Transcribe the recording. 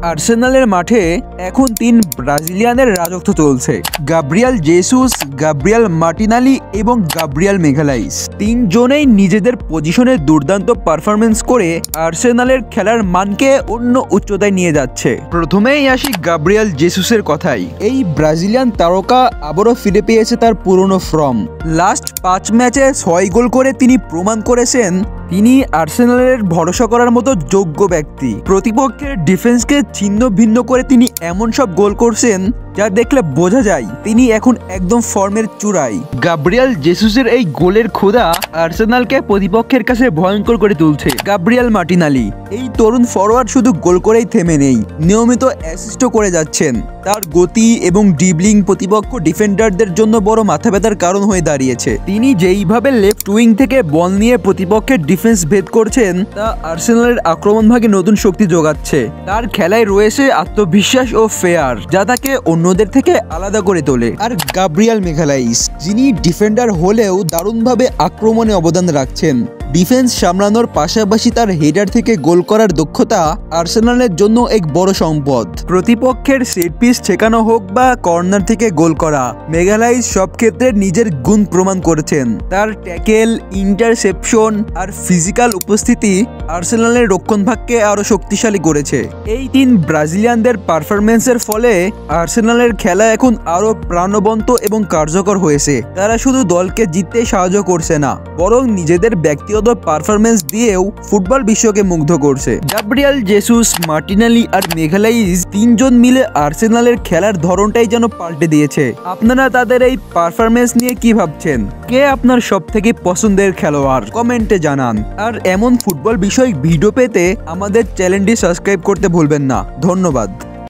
আর্সেনালের মাঠে এখন 3 ব্রাজিলিয়ানের রাজত্ব চলছে। গাব্রিয়েল জেসুস, গাব্রিয়েল মার্টিনালি এবং গাব্রিয়েল মেগালাইস। 3 জনেই নিজেদের পজিশনে দুর্দান্ত পারফরমেন্স করে আর্সেনালের খেলার মানকে অন্য উচ্চতায় নিয়ে যাচ্ছে। প্রথমেই আসি গাব্রিয়েল জেসুসের কথাই। এই ব্রাজিলিয়ান তারকা আবারও ফিরে পেয়েছে তার পুরনো ফর্ম। লাস্ট 5 ম্যাচে 6 গোল করে তিনি প্রমাণ করেছেন তিনি আর্সেনালের ভরসা করার মতো যোগ্য ব্যক্তি। প্রতিপক্ষের ডিফেন্সকে ছিন্ন ভিন্ন করে তিনি এমন সব গোল করছেন যা দেখলে বোঝা যায় তিনি এখন একদম ফর্মের চূড়ায়। গাব্রিয়েল জেসুসের এই গোলের ক্ষুধা আর্সেনালকে প্রতিপক্ষের কাছে ভয়ঙ্কর করে তুলছে। গাব্রিয়েল মার্টিনালি, এই তরুণ ফরওয়ার্ড শুধু গোল করেই থেমে নেই, নিয়মিত অ্যাসিস্টও করে যাচ্ছেন। তার গতি এবং ড্রিবলিং প্রতিপক্ষ ডিফেন্ডারদের জন্য বড় মাথা ব্যথার কারণ হয়ে দাঁড়িয়েছে। তিনি যেইভাবে লেফট উইং থেকে বল নিয়ে প্রতিপক্ষের ডিফেন্স ভেদ করছেন তা আর্সেনালের আক্রমণ ভাগে নতুন শক্তি যোগাচ্ছে। তার খেলায় রয়েছে আত্মবিশ্বাস ও ফেয়ার, যা তাকে অন্যদের থেকে আলাদা করে তোলে। আর গাব্রিয়েল মেগালাইস, যিনি ডিফেন্ডার হলেও দারুণভাবে আক্রমণে অবদান রাখছেন। ডিফেন্স সামলানোর পাশাপাশি তার হেডার থেকে গোল করার দক্ষতা আর্সেনালের জন্য এক বড় সম্পদ। প্রতিপক্ষের সেট পিস ঠেকানো হোক বা কর্নার থেকে গোল করা, মেগালাইস সব ক্ষেত্রে নিজের গুণ প্রমাণ করেছেন। তার ট্যাকেল, ইন্টারসেপশন আর ফিজিক্যাল উপস্থিতি আর্সেনালের রক্ষণভাগকে আরো শক্তিশালী করেছে। এই 3 ব্রাজিলিয়ানদের পারফরমেন্সের ফলে আর্সেনালের খেলা এখন আরো প্রাণবন্ত এবং কার্যকর হয়েছে। তারা শুধু দলকে জিততে সাহায্য করছে না, বরং নিজেদের ব্যক্তিগত পারফরমেন্স দিয়েও ফুটবল বিশ্বকে মুগ্ধ করছে। গাব্রিয়েল জেসুস, মার্টিনালি আর মেগালাইস 3 জন মিলে আর্সেনালের খেলার ধরনটাই যেন পাল্টে দিয়েছে। আপনারা তাদের এই পারফরমেন্স নিয়ে কি ভাবছেন? কে আপনার সবথেকে পছন্দের খেলোয়াড়? কমেন্টে জানান। আর এমন ফুটবল বিষয়ক ভিডিও পেতে আমাদের চ্যানেলটি সাবস্ক্রাইব করতে ভুলবেন না। ধন্যবাদ।